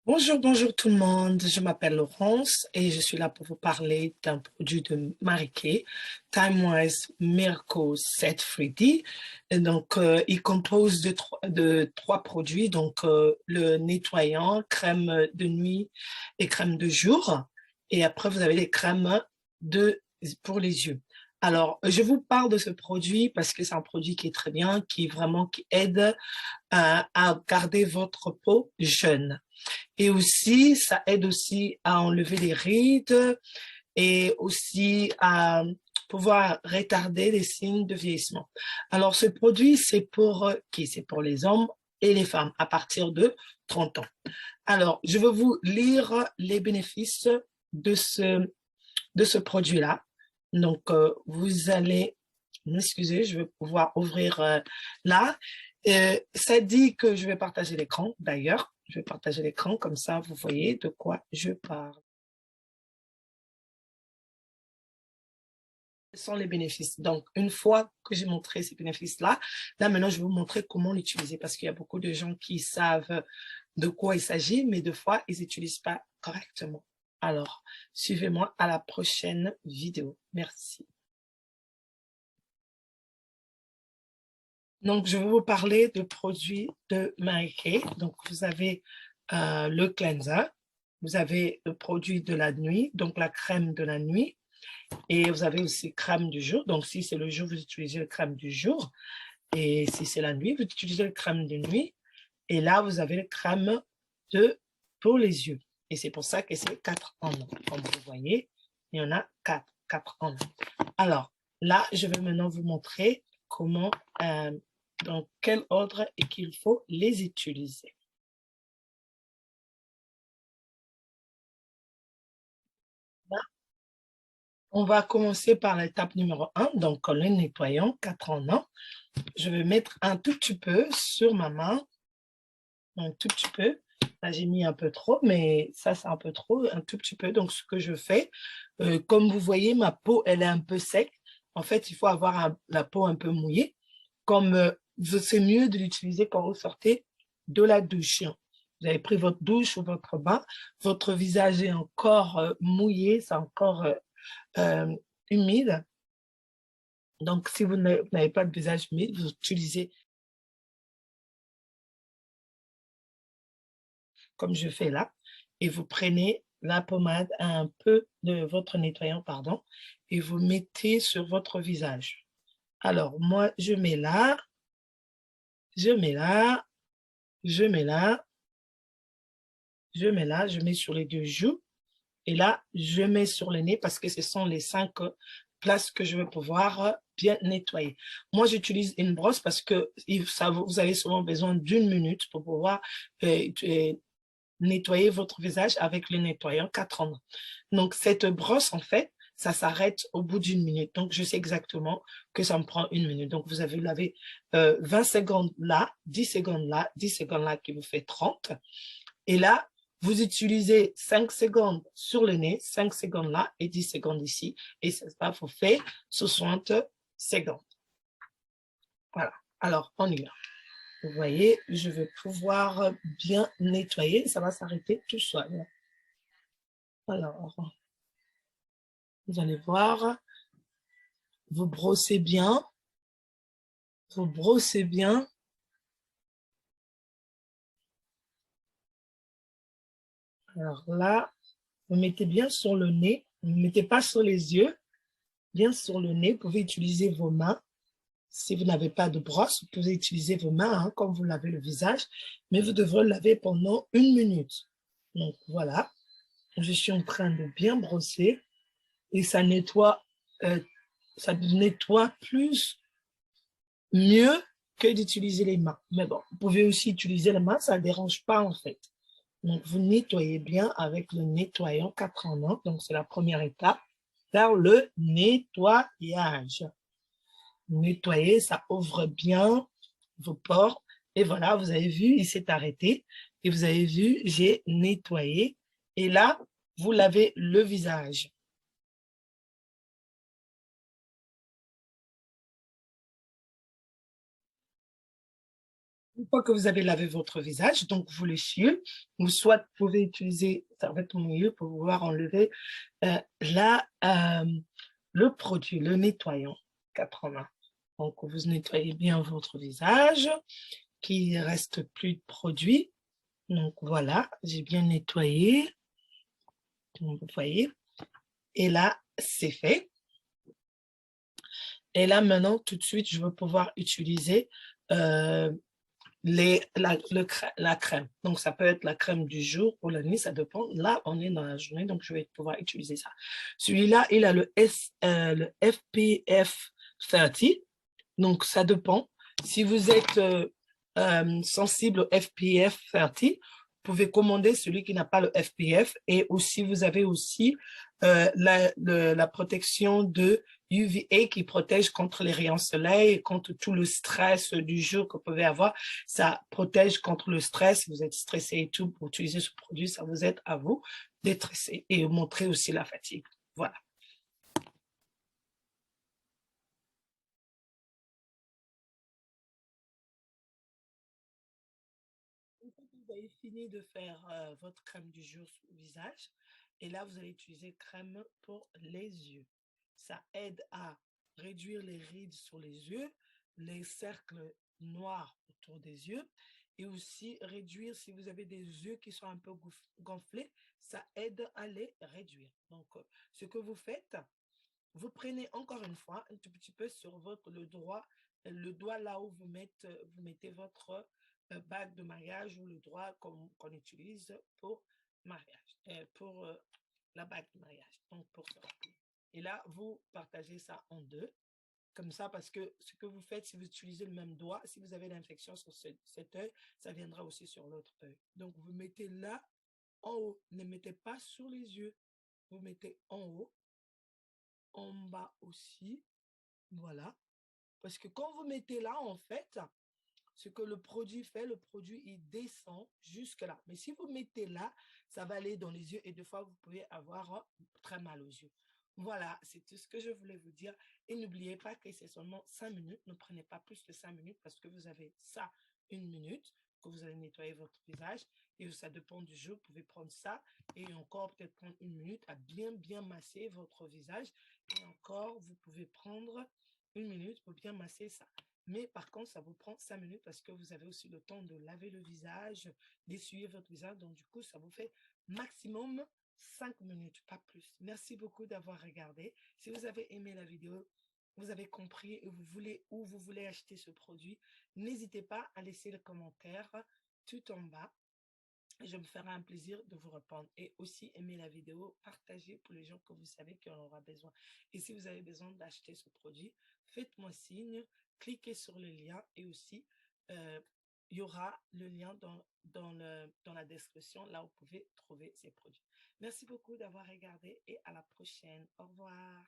Bonjour, bonjour tout le monde. Je m'appelle Laurence et je suis là pour vous parler d'un produit de Marie-Kay, Timewise Miracle Set 3D. Et donc, il compose de trois produits, donc le nettoyant, crème de nuit et crème de jour. Et après, vous avez les crèmes pour les yeux. Alors, je vous parle de ce produit parce que c'est un produit qui est très bien, qui aide à garder votre peau jeune. Et aussi, ça aide aussi à enlever les rides et aussi à pouvoir retarder les signes de vieillissement. Alors, ce produit, c'est pour qui? C'est pour les hommes et les femmes à partir de 30 ans. Alors, je vais vous lire les bénéfices de ce produit-là. Donc, vous allez m'excuser, je vais pouvoir ouvrir là. Ça dit que je vais partager l'écran, d'ailleurs. Je vais partager l'écran, comme ça, vous voyez de quoi je parle. Quels sont les bénéfices? Donc, une fois que j'ai montré ces bénéfices-là, là, maintenant, je vais vous montrer comment l'utiliser parce qu'il y a beaucoup de gens qui savent de quoi il s'agit, mais des fois, ils n'utilisent pas correctement. Alors, suivez-moi à la prochaine vidéo. Merci. Donc, je vais vous parler de produits de Marie-Kay. Donc, vous avez le cleanser, vous avez le produit de la nuit, donc la crème de la nuit, et vous avez aussi crème du jour. Donc, si c'est le jour, vous utilisez le crème du jour, et si c'est la nuit, vous utilisez le crème de nuit. Et là, vous avez le crème pour les yeux. Et c'est pour ça que c'est 4 en 1. Comme vous voyez, il y en a 4 en 1. Alors, là, je vais maintenant vous montrer comment dans quel ordre et qu'il faut les utiliser. Là, on va commencer par l'étape numéro 1, donc le nettoyant 4 en 1. Je vais mettre un tout petit peu sur ma main, un tout petit peu. Là, j'ai mis un peu trop, mais ça, c'est un peu trop, un tout petit peu. Donc, ce que je fais, comme vous voyez, ma peau, elle est un peu sec. En fait, il faut avoir la peau un peu mouillée. Comme c'est mieux de l'utiliser quand vous sortez de la douche. Vous avez pris votre douche ou votre bain, votre visage est encore mouillé, c'est encore euh, humide. Donc, si vous n'avez pas de visage humide, vous utilisez comme je fais là, et vous prenez la pommade, un peu de votre nettoyant, pardon, et vous mettez sur votre visage. Alors, moi, je mets là, je mets là, je mets là, je mets là, je mets sur les deux joues, et là, je mets sur le nez parce que ce sont les 5 places que je vais pouvoir bien nettoyer. Moi, j'utilise une brosse parce que vous avez souvent besoin d'une minute pour pouvoir nettoyer votre visage avec le nettoyant 4 en 1. Donc, cette brosse, en fait, ça s'arrête au bout d'une minute. Donc, je sais exactement que ça me prend une minute. Donc, vous avez lavé 20 secondes là, 10 secondes là, 10 secondes là qui vous fait 30. Et là, vous utilisez 5 secondes sur le nez, 5 secondes là et 10 secondes ici. Et ça vous fait 60 secondes. Voilà. Alors, on y va. Vous voyez, je vais pouvoir bien nettoyer. Ça va s'arrêter tout seul. Alors, vous allez voir, vous brossez bien, vous brossez bien. Alors là, vous mettez bien sur le nez, vous ne mettez pas sur les yeux, bien sur le nez. Vous pouvez utiliser vos mains. Si vous n'avez pas de brosse, vous pouvez utiliser vos mains hein, comme vous lavez le visage, mais vous devrez laver pendant une minute. Donc voilà, je suis en train de bien brosser et euh, ça nettoie mieux que d'utiliser les mains. Mais bon, vous pouvez aussi utiliser les mains, ça ne dérange pas en fait. Donc, vous nettoyez bien avec le nettoyant 4 en 1. Donc, c'est la première étape, faire le nettoyage. Nettoyer, ça ouvre bien vos pores. Et voilà, vous avez vu, il s'est arrêté. Et vous avez vu, j'ai nettoyé. Et là, vous lavez le visage. Une fois que vous avez lavé votre visage, donc vous l'essuyez, ou soit vous pouvouez utiliser serviette mouillée pour pouvoir enlever le produit, le nettoyant 80. Donc vous nettoyez bien votre visage, qu'il ne reste plus de produit. Donc voilà, j'ai bien nettoyé, vous voyez. Et là, c'est fait. Et là, maintenant, tout de suite, je vais pouvoir utiliser la crème. Donc, ça peut être la crème du jour ou la nuit, ça dépend. Là, on est dans la journée, donc je vais pouvoir utiliser ça. Celui-là, il a le FPF 30. Donc, ça dépend. Si vous êtes sensible au FPF 30, vous pouvez commander celui qui n'a pas le FPF. Et aussi, vous avez aussi la protection de UVA qui protège contre les rayons soleil, contre tout le stress du jour que vous pouvez avoir. Ça protège contre le stress. Si vous êtes stressé et tout, pour utiliser ce produit, ça vous aide à vous déstresser et montrer aussi la fatigue. Voilà. Une fois que vous avez fini de faire votre crème du jour sur le visage, et là, vous allez utiliser crème pour les yeux. Ça aide à réduire les rides sur les yeux, les cercles noirs autour des yeux, et aussi réduire, si vous avez des yeux qui sont un peu gonflés, ça aide à les réduire. Donc, ce que vous faites, vous prenez encore une fois un tout petit peu sur le doigt là où vous mettez votre bague de mariage ou le doigt qu'on utilise pour mariage, pour la bague de mariage, donc pour ça. Et là, vous partagez ça en deux, comme ça, parce que ce que vous faites, si vous utilisez le même doigt, si vous avez l'infection sur cet œil, ça viendra aussi sur l'autre œil. Donc, vous mettez là en haut, ne mettez pas sur les yeux, vous mettez en haut, en bas aussi, voilà. Parce que quand vous mettez là, en fait, ce que le produit fait, le produit, il descend jusque là. Mais si vous mettez là, ça va aller dans les yeux et des fois, vous pouvez avoir très mal aux yeux. Voilà, c'est tout ce que je voulais vous dire. Et n'oubliez pas que c'est seulement 5 minutes. Ne prenez pas plus de 5 minutes parce que vous avez ça 1 minute que vous allez nettoyer votre visage. Et ça dépend du jour. Vous pouvez prendre ça et encore peut-être prendre 1 minute à bien masser votre visage. Et encore, vous pouvez prendre 1 minute pour bien masser ça. Mais par contre, ça vous prend 5 minutes parce que vous avez aussi le temps de laver le visage, d'essuyer votre visage. Donc, du coup, ça vous fait maximum 5 minutes, pas plus. Merci beaucoup d'avoir regardé. Si vous avez aimé la vidéo, vous avez compris et vous voulez où vous voulez acheter ce produit, n'hésitez pas à laisser le commentaire tout en bas. Je me ferai un plaisir de vous répondre. Et aussi, aimez la vidéo, partagez pour les gens que vous savez qui en aura besoin. Et si vous avez besoin d'acheter ce produit, faites-moi signe, cliquez sur le lien et aussi, il y aura le lien dans la description, là où vous pouvez trouver ces produits. Merci beaucoup d'avoir regardé et à la prochaine. Au revoir.